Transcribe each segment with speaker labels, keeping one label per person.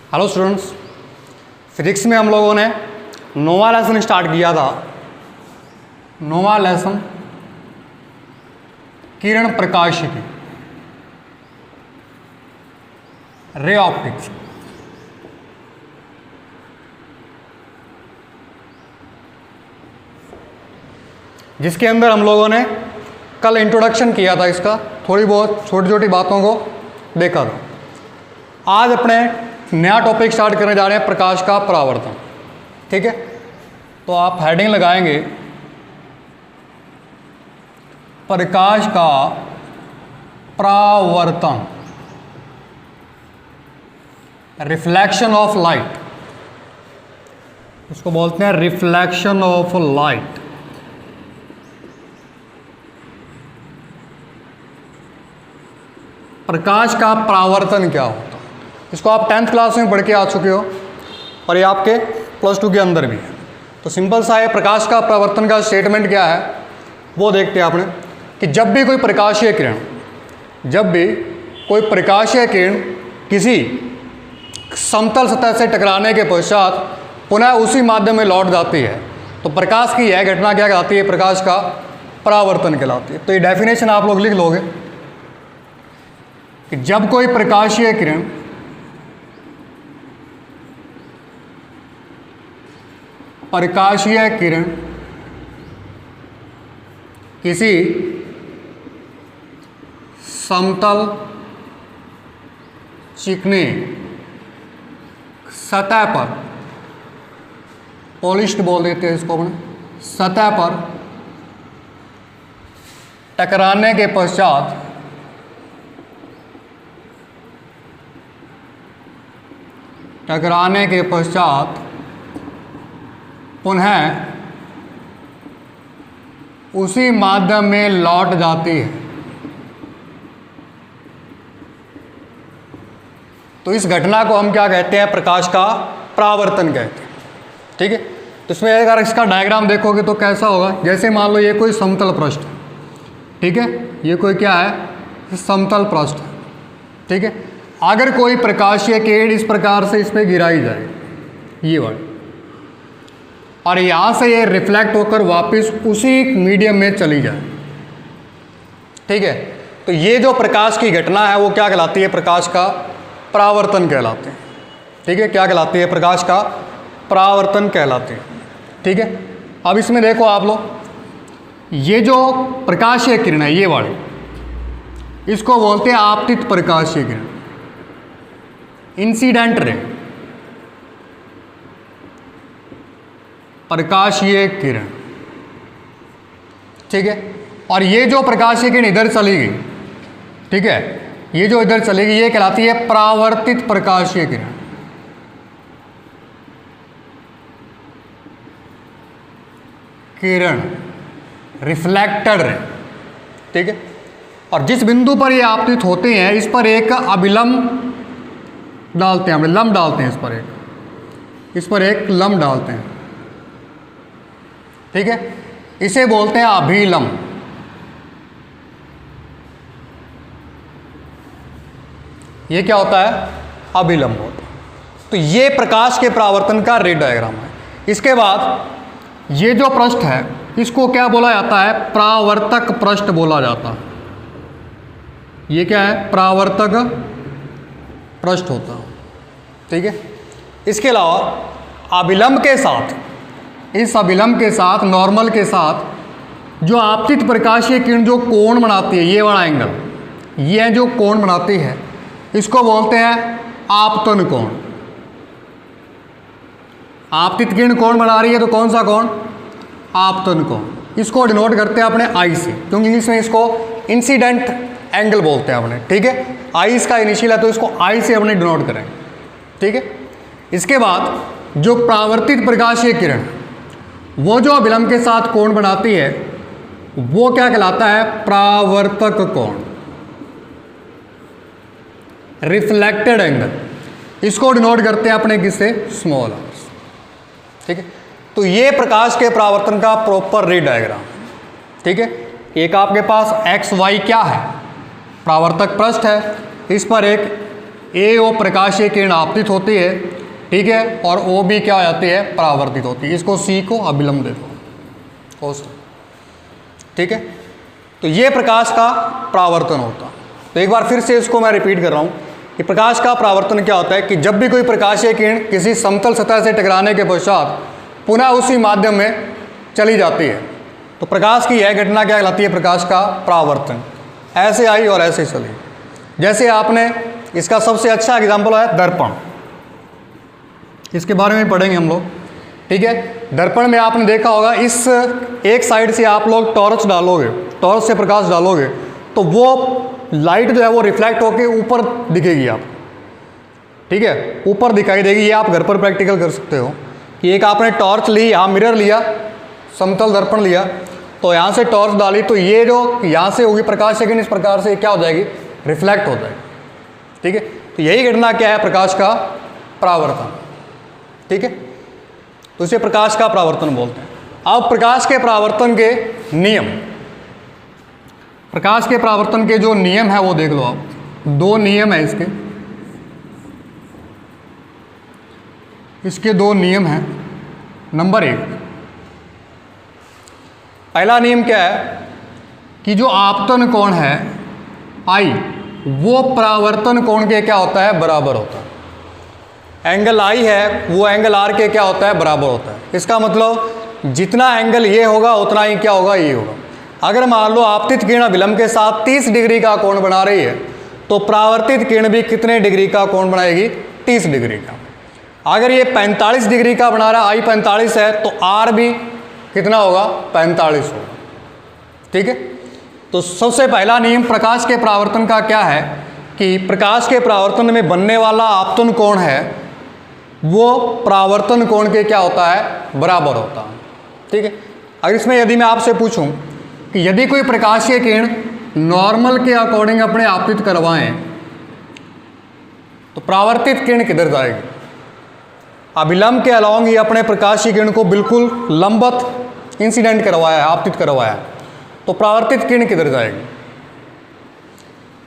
Speaker 1: Hello students, physics में हम लोगों ने नोवा लेसन स्टार्ट किया था। नोवा लेसन किरण प्रकाशिकी, रे ऑप्टिक्स। जिसके अंदर हम लोगों ने कल इंट्रोडक्शन किया था, इसका थोड़ी बहुत छोटी छोटी बातों को देखा था। आज अपने नया टॉपिक स्टार्ट करने जा रहे हैं, प्रकाश का परावर्तन। ठीक है, तो आप हेडिंग लगाएंगे प्रकाश का परावर्तन, रिफ्लेक्शन ऑफ लाइट। उसको बोलते हैं रिफ्लेक्शन ऑफ लाइट। प्रकाश का परावर्तन क्या होता है, इसको आप 10th क्लास में पढ़ के आ चुके हो और ये आपके +2 के अंदर भी है। तो सिंपल सा है, प्रकाश का परावर्तन का स्टेटमेंट क्या है वो देखते हैं आपने कि जब भी कोई प्रकाशीय किरण किसी समतल सतह से टकराने के पश्चात पुनः उसी माध्यम में लौट जाती है तो प्रकाश की यह घटना क्या कहलाती है, प्रकाश का परावर्तन कहलाती है। तो ये डेफिनेशन आप लोग लिख लोगे कि जब कोई प्रकाशीय किरण किसी समतल चिकनी सतह पर, पॉलिश्ड बोल देते हैं इसको अपने, सतह पर टकराने के पश्चात पुनः उसी माध्यम में लौट जाती है तो इस घटना को हम क्या कहते हैं, प्रकाश का परावर्तन कहते हैं। ठीक है, तो इसमें अगर इसका डायग्राम देखोगे तो कैसा होगा, जैसे मान लो ये कोई समतल पृष्ठ है। ठीक है, ये कोई क्या है, समतल पृष्ठ है। ठीक है, अगर कोई प्रकाशीय किरण इस प्रकार से इस पर गिराई जाए, ये वाली, और यहाँ से ये रिफ्लेक्ट होकर वापस उसी मीडियम में चली जाए। ठीक है, तो ये जो प्रकाश की घटना है वो क्या कहलाती है, प्रकाश का परावर्तन कहलाते हैं। ठीक है, क्या कहलाती है, प्रकाश का परावर्तन कहलाते हैं। ठीक है, अब इसमें देखो आप लोग, ये जो प्रकाशीय किरण है ये वाली, इसको बोलते हैं आपतित प्रकाशीय किरण, इंसिडेंट रे, प्रकाशीय किरण। ठीक है, और ये जो प्रकाशीय किरण इधर चली गई, ठीक है, ये जो इधर चलेगी ये कहलाती है परावर्तित प्रकाशीय किरण। Reflected ray. ठीक है, और जिस बिंदु पर ये आपतित होते हैं इस पर एक अभिलंब डालते हैं, हम लंब डालते हैं, इस पर एक लंब डालते हैं। ठीक है, इसे बोलते हैं अभिलंब। ये क्या होता है, अभिलंब होता है। तो ये प्रकाश के परावर्तन का रे डायग्राम है। इसके बाद ये जो पृष्ठ है इसको क्या बोला जाता है, परावर्तक पृष्ठ बोला जाता है। ये क्या है, परावर्तक पृष्ठ होता है। ठीक है, इसके अलावा अभिलंब के साथ, इस अभिलंब के साथ, नॉर्मल के साथ जो आपतित प्रकाशीय किरण जो कोण बनाती है, ये वाला एंगल, ये जो कोण बनाती है इसको बोलते हैं आपतन कोण। आपतित किरण कोण बना रही है तो कौन सा कोण, आपतन कोण। इसको डिनोट करते हैं अपने आई से, क्योंकि इंग्लिश में इसको इंसिडेंट एंगल बोलते हैं अपने। ठीक है, आई इसका इनिशियल है तो इसको आई से अपने डिनोट करेंगे। ठीक है, इसके बाद जो परावर्तित प्रकाशीय किरण वो जो अभिलंब के साथ कोण बनाती है वो क्या कहलाता है, परावर्तक कोण, रिफ्लेक्टेड एंगल। इसको डिनोट करते हैं अपने किससे, स्मॉल आर। ठीक है, तो ये प्रकाश के परावर्तन का प्रॉपर रे डायग्राम। ठीक है, एक आपके पास एक्स वाई क्या है, परावर्तक पृष्ठ है, इस पर एक ए ओ प्रकाशीय किरण आपतित होती है, ठीक है, और ओ बी क्या हो जाती है, परावर्तित होती है। इसको सी को अभिलंब दे दो, ठीक है। तो ये प्रकाश का परावर्तन होता है। तो एक बार फिर से इसको मैं रिपीट कर रहा हूँ कि प्रकाश का परावर्तन क्या होता है कि जब भी कोई प्रकाशीय किरण किसी समतल सतह से टकराने के पश्चात पुनः उसी माध्यम में चली जाती है, तो प्रकाश की यह घटना क्या कहलाती है, प्रकाश का परावर्तन। ऐसे आई और ऐसे चली। जैसे आपने इसका सबसे अच्छा एग्जाम्पल है दर्पण, इसके बारे में पढ़ेंगे हम लोग, ठीक है। दर्पण में आपने देखा होगा, इस एक साइड से आप लोग टॉर्च डालोगे, टॉर्च से प्रकाश डालोगे तो वो लाइट जो है वो रिफ्लेक्ट होकर ऊपर दिखेगी आप, ठीक है, ऊपर दिखाई देगी। ये आप घर पर प्रैक्टिकल कर सकते हो कि एक आपने टॉर्च ली, यहाँ मिरर लिया, समतल दर्पण लिया, तो यहाँ से टॉर्च डाली तो ये जो यहाँ से होगी प्रकाश किरण, इस प्रकार से क्या हो जाएगी, रिफ्लेक्ट हो जाएगी, ठीक है। तो यही घटना क्या है, प्रकाश का परावर्तन, ठीक है। तो इसे प्रकाश का परावर्तन बोलते हैं। अब प्रकाश के परावर्तन के नियम, प्रकाश के परावर्तन के जो नियम है वो देख लो आप। दो नियम है इसके दो नियम हैं। नंबर 1, पहला नियम क्या है कि जो आपतन कोण है आई, वो परावर्तन कोण के क्या होता है, बराबर होता है। एंगल आई है वो एंगल आर के क्या होता है, बराबर होता है। इसका मतलब जितना एंगल ये होगा उतना ही क्या होगा, ये होगा। अगर मान लो आपतित किरण अभिलंब के साथ 30 डिग्री का कोण बना रही है तो परावर्तित किरण भी कितने डिग्री का कोण बनाएगी, 30 डिग्री का। अगर ये 45 डिग्री का बना रहा है, आई 45 है, तो आर भी कितना होगा, 45 होगा, ठीक है। तो सबसे पहला नियम प्रकाश के परावर्तन का क्या है कि प्रकाश के परावर्तन में बनने वाला आपतन कोण है वो परावर्तन कोण के क्या होता है, बराबर होता है, ठीक है। अगर इसमें यदि मैं आपसे पूछूं कि यदि कोई प्रकाशीय किरण नॉर्मल के अकॉर्डिंग अपने आपतित करवाएं तो परावर्तित किरण किधर जाएगी, अभिलंब के अलॉन्ग ही अपने प्रकाशीय किरण को बिल्कुल लंबवत इंसिडेंट करवाया है, आपतित करवाया है, तो परावर्तित किरण किधर जाएगी।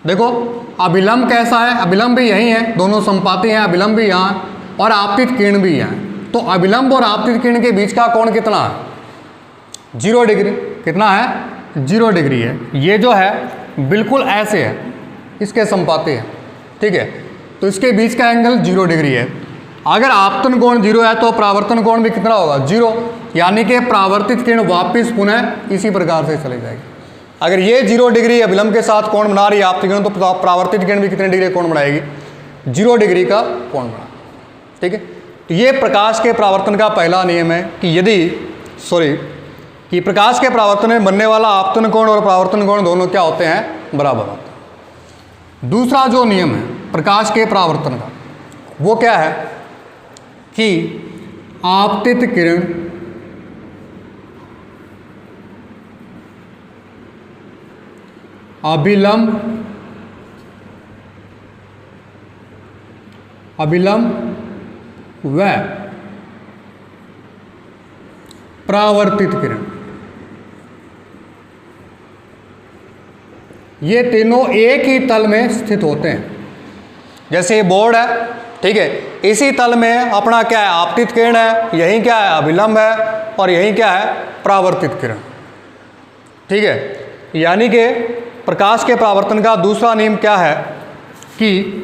Speaker 1: देखो अभिलंब कैसा है, अभिलंब भी यही है, दोनों संपाती हैं, अभिलंब भी यहाँ और आपतित किरण भी यहाँ। तो अभिलंब और आपतित किरण के बीच का कोण कितना है, 0 डिग्री। कितना है, 0 डिग्री है। ये जो है बिल्कुल ऐसे है, इसके संपाती है, ठीक है। तो इसके बीच का एंगल 0 डिग्री है। अगर आपतन कोण 0 है तो परावर्तन कोण भी कितना होगा, 0, यानी कि परावर्तित किरण वापस पुनः इसी प्रकार से चली जाएगी। अगर ये 0 डिग्री अभिलंब के साथ कोण बना रही है आपतित किरण, तो परावर्तित किरण भी कितने डिग्री कोण बनाएगी, 0 डिग्री का कोण बना, ठीक है। तो ये प्रकाश के परावर्तन का पहला नियम है कि प्रकाश के परावर्तन में बनने वाला आपतन कोण और परावर्तन कोण दोनों क्या होते हैं, बराबर होते हैं। दूसरा जो नियम है प्रकाश के परावर्तन का वो क्या है कि आपतित किरण अभिलंब व परावर्तित किरण, ये तीनों एक ही तल में स्थित होते हैं। जैसे ये बोर्ड है, ठीक है, इसी तल में अपना क्या है, आपतित किरण है, यही क्या है, अभिलंब है, और यही क्या है, परावर्तित किरण, ठीक है। यानी कि प्रकाश के परावर्तन का दूसरा नियम क्या है कि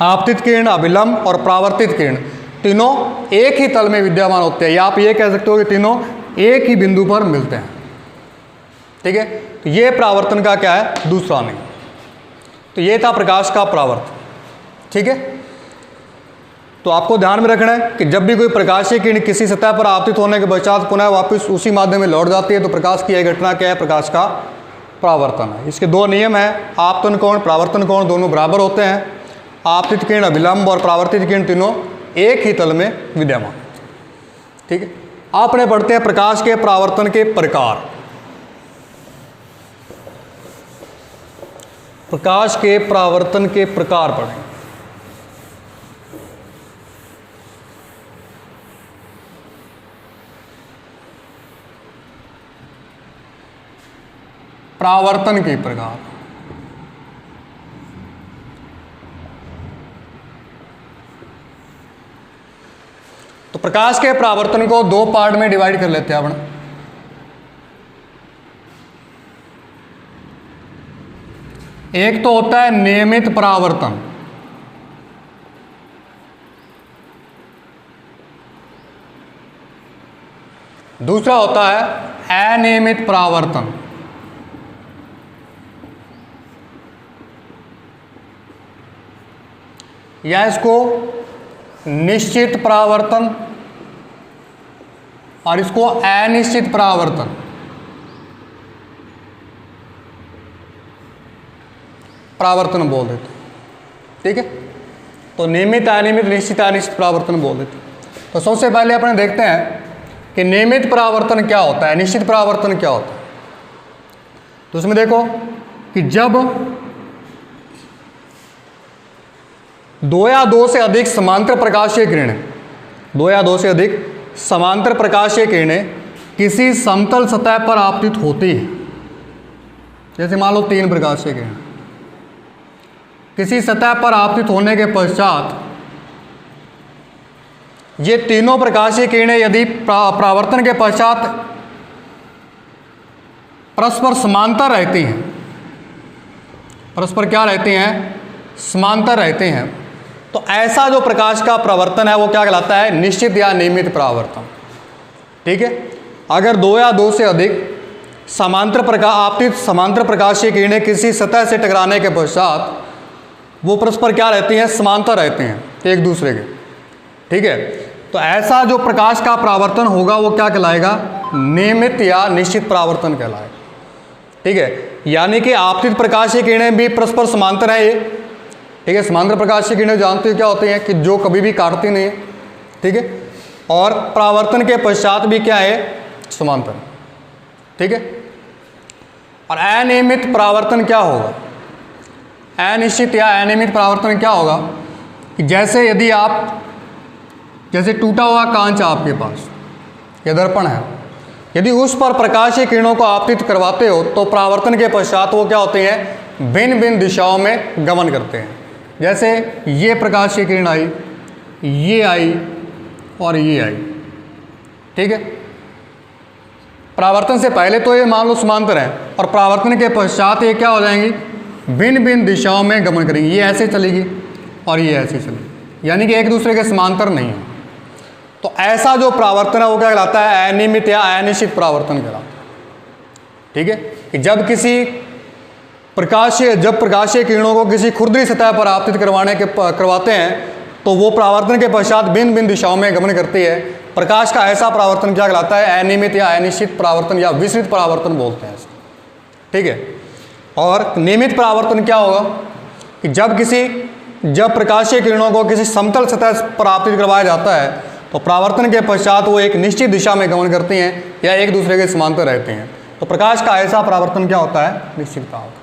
Speaker 1: आपतित किरण, अभिलंब और परावर्तित किरण तीनों एक ही तल में विद्यमान होते हैं, या आप ये कह सकते हो कि तीनों एक ही बिंदु पर मिलते हैं, ठीक है। तो ये परावर्तन का क्या है, दूसरा नियम। तो ये था प्रकाश का परावर्तन, ठीक है। तो आपको ध्यान में रखना है कि जब भी कोई प्रकाशीय किरण किसी सतह पर आपतित होने के पश्चात पुनः वापस उसी माध्यम में लौट जाती है तो प्रकाश की यह घटना क्या है, प्रकाश का परावर्तन है। इसके दो नियम हैं, आपतन कोण, परावर्तन कोण दोनों बराबर होते हैं। आपतित किरण, अभिलंब और परावर्तित किरण तीनों एक ही तल में विद्यमान, ठीक है। आपने पढ़ते हैं प्रकाश के परावर्तन के प्रकार। प्रकाश के परावर्तन के प्रकार पढ़ेंगे। परावर्तन के प्रकार, तो प्रकाश के परावर्तन को दो पार्ट में डिवाइड कर लेते हैं अपन। एक तो होता है नियमित परावर्तन, दूसरा होता है अनियमित परावर्तन। या इसको निश्चित परावर्तन और इसको अनिश्चित परावर्तन। परावर्तन बोल देते, ठीक है। तो नियमित, अनियमित, निश्चित, अनिश्चित परावर्तन बोल देते। तो सबसे पहले अपने देखते हैं कि नियमित परावर्तन क्या होता है, निश्चित परावर्तन क्या होता है। तो उसमें देखो कि जब दो या दो से अधिक समांतर प्रकाशीय किरणें, दो या दो से अधिक समांतर प्रकाशीय किरणें किसी समतल सतह पर आपतित होती है, जैसे मान लो 3 प्रकाशीय किरण किसी सतह पर आपतित होने के पश्चात ये तीनों प्रकाशीय किरणें यदि परावर्तन के पश्चात परस्पर समांतर रहती हैं, परस्पर क्या रहती हैं, समांतर रहते हैं, तो ऐसा जो प्रकाश का परावर्तन है वो क्या कहलाता है, निश्चित या नियमित परावर्तन, ठीक है। अगर दो या दो से अधिक आपतित समांतर प्रकाशीय किरणें किसी सतह से टकराने के पश्चात वो परस्पर क्या रहती हैं, समांतर रहते हैं एक दूसरे के, ठीक है। तो ऐसा जो प्रकाश का परावर्तन होगा वो क्या कहलाएगा, नियमित या निश्चित परावर्तन कहलाएगा, ठीक है। यानी कि आपतित प्रकाशीय किरणें भी परस्पर समांतर है ये, ठीक है। समांतर प्रकाशीय किरणें जानते हो क्या होती हैं कि जो कभी भी काटती नहीं है, ठीक है। और परावर्तन के पश्चात भी क्या है, समांतर, ठीक है। और अनियमित परावर्तन क्या होगा, अनिश्चित या अनियमित परावर्तन क्या होगा कि जैसे यदि आप, जैसे टूटा हुआ कांच आपके पास या दर्पण है, यदि उस पर प्रकाशीय किरणों को आपतित करवाते हो तो परावर्तन के पश्चात वो क्या होते हैं, भिन्न भिन्न दिशाओं में गमन करते हैं। जैसे ये प्रकाशीय किरण आई, ये आई और ये आई, ठीक है। परावर्तन से पहले तो ये मान लो समांतर है और परावर्तन के पश्चात ये क्या हो जाएंगी, भिन्न भिन्न दिशाओं में गमन करेंगी। ये ऐसे चलेगी और ये ऐसे चलेगी, यानी कि एक दूसरे के समांतर नहीं है। तो ऐसा जो परावर्तन है वो क्या कहलाता है, अनियमित या अनिश्चित परावर्तन कहलाता है, ठीक है। कि जब प्रकाशीय किरणों को किसी खुरदरी सतह पर आपतित करवाते हैं तो वो परावर्तन के पश्चात भिन्न भिन्न दिशाओं में गमन करती है। प्रकाश का ऐसा परावर्तन क्या कहलाता है, अनियमित या अनिश्चित परावर्तन या विसरित परावर्तन बोलते हैं इसको, ठीक है। और नियमित परावर्तन क्या होगा कि जब प्रकाशीय किरणों को किसी समतल सतह पर आपतित करवाया जाता है तो परावर्तन के पश्चात वो एक निश्चित दिशा में गमन करती हैं या एक दूसरे के समांतर रहते हैं। तो प्रकाश का ऐसा परावर्तन क्या होता है, निश्चित परावर्तन।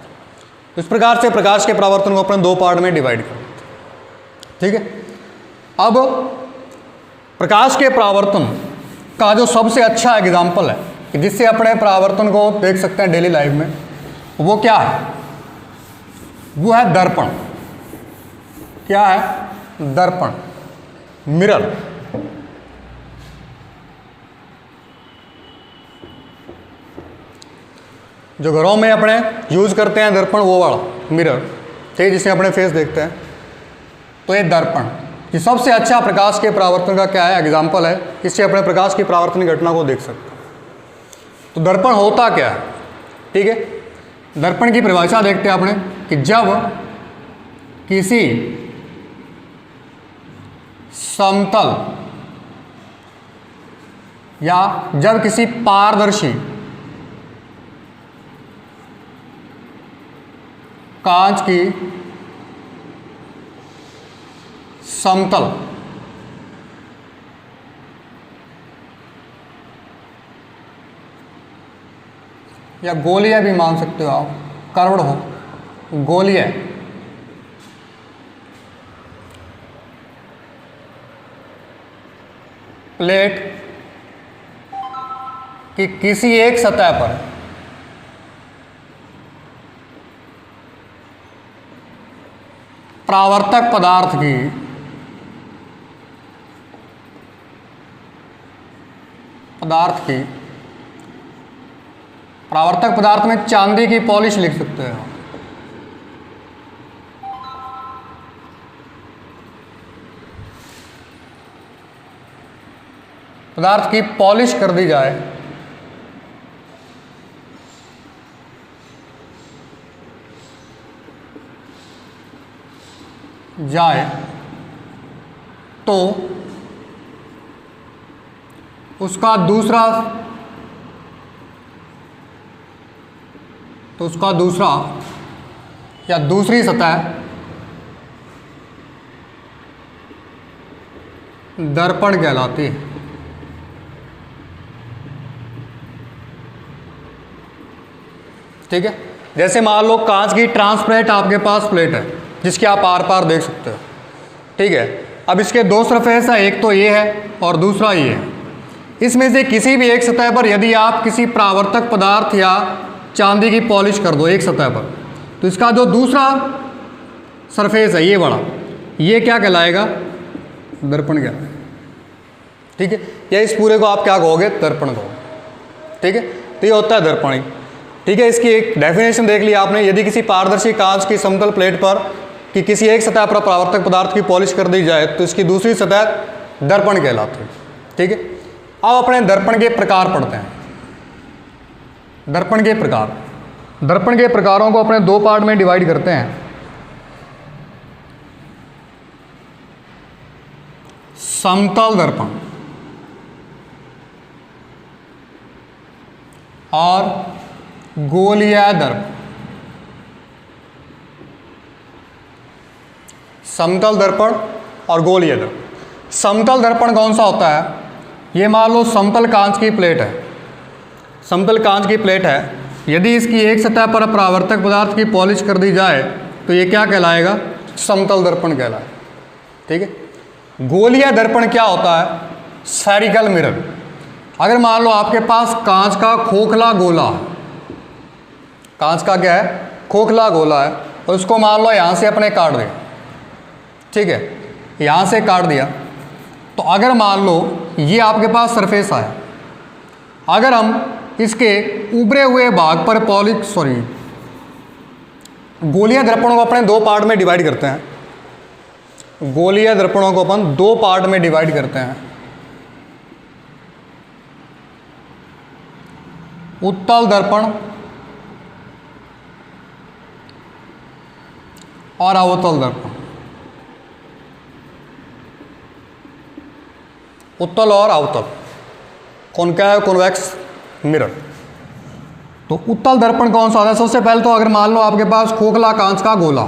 Speaker 1: इस प्रकार से प्रकाश के परावर्तन को अपन दो पार्ट में डिवाइड कर देते हैं, ठीक है। अब प्रकाश के परावर्तन का जो सबसे अच्छा एग्जाम्पल है कि जिससे अपने परावर्तन को देख सकते हैं डेली लाइफ में, वो क्या है, वो है दर्पण। क्या है, दर्पण, मिरर। जो घरों में अपने यूज करते हैं दर्पण, वो वाला मिरर, ठीक है, जिसमें अपने फेस देखते हैं। तो ये दर्पण ये सबसे अच्छा प्रकाश के परावर्तन का क्या है, एग्जाम्पल है, इससे अपने प्रकाश की परावर्तन घटना को देख सकते हैं। तो दर्पण होता क्या है, ठीक है। दर्पण की परिभाषा देखते हैं अपने कि जब किसी समतल या जब किसी पारदर्शी कांच की समतल या गोलीय भी मान सकते हो आप, कर्वड हो, गोलीय प्लेट की किसी एक सतह पर परावर्तक पदार्थ की पदार्थ की, परावर्तक पदार्थ में चांदी की पॉलिश लिख सकते हैं। पदार्थ की पॉलिश कर दी जाए तो उसका दूसरा या दूसरी सतह दर्पण कहलाती है। ठीक है, जैसे मान लो कांच की ट्रांसपेरेंट आपके पास प्लेट है जिसके आप आर पार देख सकते हो। ठीक है, अब इसके दो सरफेस है, एक तो ये है और दूसरा ये है। इसमें से किसी भी एक सतह पर यदि आप किसी परावर्तक पदार्थ या चांदी की पॉलिश कर दो एक सतह पर, तो इसका जो दूसरा सरफेस है ये बड़ा, ये क्या कहलाएगा? दर्पण कहलाएगा। ठीक है, या इस पूरे को आप क्या कहोगे? दर्पण कहोगे। ठीक है, तो ये होता है दर्पण ही। ठीक है, इसकी एक डेफिनेशन देख लिया आपने। यदि किसी पारदर्शी कांच की समतल प्लेट पर कि किसी एक सतह पर परावर्तक पदार्थ की पॉलिश कर दी जाए तो इसकी दूसरी सतह दर्पण कहलाती है। ठीक है, अब अपने दर्पण के प्रकार पढ़ते हैं। दर्पण के प्रकार, दर्पण के प्रकारों को अपने दो पार्ट में डिवाइड करते हैं। समतल दर्पण और गोलीय दर्पण। समतल दर्पण और गोलीय दर्पण। समतल दर्पण कौन सा होता है? ये मान लो समतल कांच की प्लेट है, समतल कांच की प्लेट है, यदि इसकी एक सतह पर परावर्तक पदार्थ की पॉलिश कर दी जाए तो ये क्या कहलाएगा? समतल दर्पण कहलाएगा। ठीक है, गोलीय दर्पण क्या होता है? Spherical mirror. अगर मान लो आपके पास कांच का खोखला गोला है, कांच का क्या है? खोखला गोला है, और उसको मान लो यहाँ से अपने काट दिया। ठीक है, यहाँ से काट दिया, तो अगर मान लो ये आपके पास सरफेस आया, अगर हम इसके उभरे हुए भाग पर गोलीय दर्पणों को अपने दो पार्ट में डिवाइड करते हैं। गोलीय दर्पणों को अपन दो पार्ट में डिवाइड करते हैं। उत्तल दर्पण और अवतल दर्पण। उत्तल और अवतल, कॉनकेव कॉन्वेक्स मिरर। तो उत्तल दर्पण कौन सा होता है? सबसे पहले तो अगर मान लो आपके पास खोखला कांच का गोला,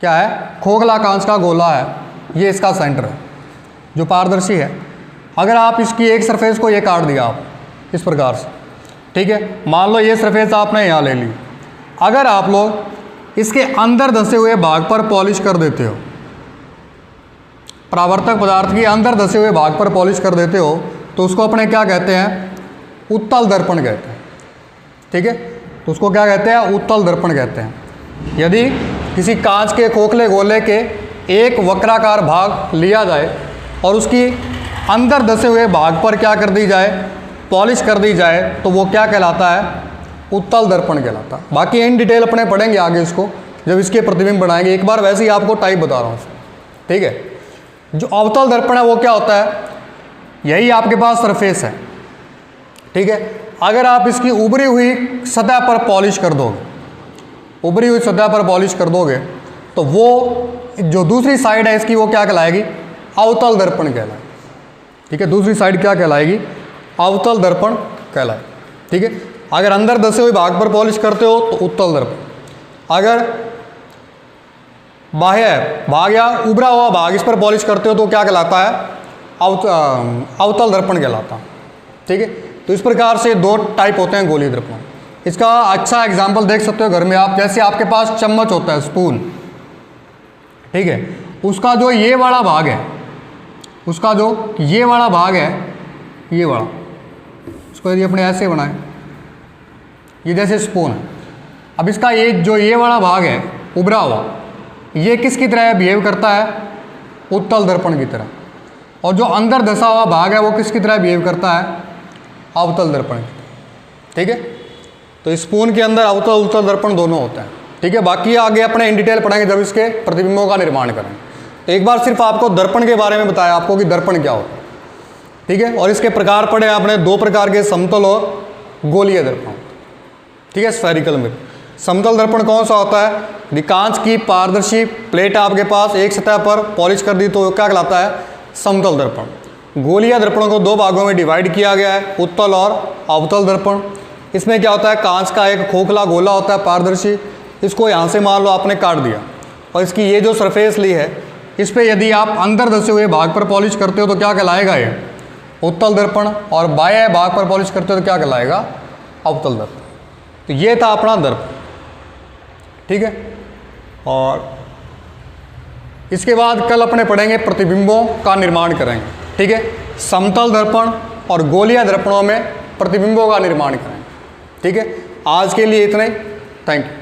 Speaker 1: क्या है? खोखला कांच का गोला है, ये इसका सेंटर है जो पारदर्शी है। अगर आप इसकी एक सरफेस को ये काट दिया आप इस प्रकार से, ठीक है, मान लो ये सरफेस आपने यहाँ ले ली, अगर आप लोग इसके अंदर धंसे हुए भाग पर पॉलिश कर देते हो, परावर्तक पदार्थ के अंदर धंसे हुए भाग पर पॉलिश कर देते हो, तो उसको अपने क्या कहते हैं? उत्तल दर्पण कहते हैं। ठीक है, तो उसको क्या कहते हैं? उत्तल दर्पण कहते हैं। यदि किसी कांच के खोखले गोले के एक वक्राकार भाग लिया जाए और उसकी अंदर धंसे हुए भाग पर क्या कर दी जाए? पॉलिश कर दी जाए, तो वो क्या कहलाता है? उत्तल दर्पण कहलाता है। बाकी इन डिटेल अपने पढ़ेंगे आगे इसको, जब इसके प्रतिबिंब बनाएंगे। एक बार वैसे ही आपको टाइप बता रहा हूँ। ठीक है, जो अवतल दर्पण है वो क्या होता है? यही आपके पास सरफेस है। ठीक है, अगर आप इसकी उभरी हुई सतह पर पॉलिश कर दोगे, उभरी हुई सतह पर पॉलिश कर दोगे, तो वो जो दूसरी साइड है इसकी वो क्या कहलाएगी? अवतल दर्पण कहलाएगी। ठीक है, दूसरी साइड क्या कहलाएगी? अवतल दर्पण कहलाएगी। ठीक है, अगर अंदर धंसे हुए भाग पर पॉलिश करते हो तो उत्तल दर्पण, अगर बाह्य भाग या उभरा हुआ भाग इस पर पॉलिश करते हो तो क्या कहलाता है? अवतल दर्पण कहलाता है। ठीक है, तो इस प्रकार से दो टाइप होते हैं गोलीय दर्पण। इसका अच्छा एग्जाम्पल देख सकते हो घर में आप, जैसे आपके पास चम्मच होता है, स्पून। ठीक है, उसका जो ये वाला भाग है, उसका जो ये वाला भाग है, ये वाला, उसको यदि अपने ऐसे बनाए, ये जैसे स्पून है। अब इसका ये वाला भाग है उभरा हुआ, ये किसकी तरह बिहेव करता है? उत्तल दर्पण की तरह। और जो अंदर धसा हुआ भाग है वो किसकी तरह बिहेव करता है, अवतल दर्पण। ठीक है, तो स्पून के अंदर अवतल उत्तल दर्पण दोनों होते हैं। ठीक है, बाकी आगे अपने इन डिटेल पढ़ेंगे जब इसके प्रतिबिंबों का निर्माण करेंगे। तो एक बार सिर्फ आपको दर्पण के बारे में बताया आपको कि दर्पण क्या होता है। ठीक है, और इसके प्रकार पढ़े आपने, दो प्रकार के, समतल और गोलीय दर्पण। ठीक है, स्फेरिकल मिरर। समतल दर्पण कौन सा होता है, यदि कांच की पारदर्शी प्लेट आपके पास एक सतह पर पॉलिश कर दी तो क्या कहलाता है, समतल दर्पण। गोलीय दर्पणों को दो भागों में डिवाइड किया गया है, उत्तल और अवतल दर्पण। इसमें क्या होता है, कांच का एक खोखला गोला होता है पारदर्शी, इसको यहाँ से मान लो आपने काट दिया और इसकी ये जो सरफेस ली है इस पर यदि आप अंदर धसे हुए भाग पर पॉलिश करते हो तो क्या कहलाएगा, ये उत्तल दर्पण, और बाह्य भाग पर पॉलिश करते हो तो क्या कहलाएगा, अवतल दर्पण। तो ये था अपना दर्पण। ठीक है, और इसके बाद कल अपने पढ़ेंगे प्रतिबिंबों का निर्माण करेंगे। ठीक है, समतल दर्पण और गोलीय दर्पणों में प्रतिबिंबों का निर्माण करेंगे। ठीक है, आज के लिए इतना ही। Thank you.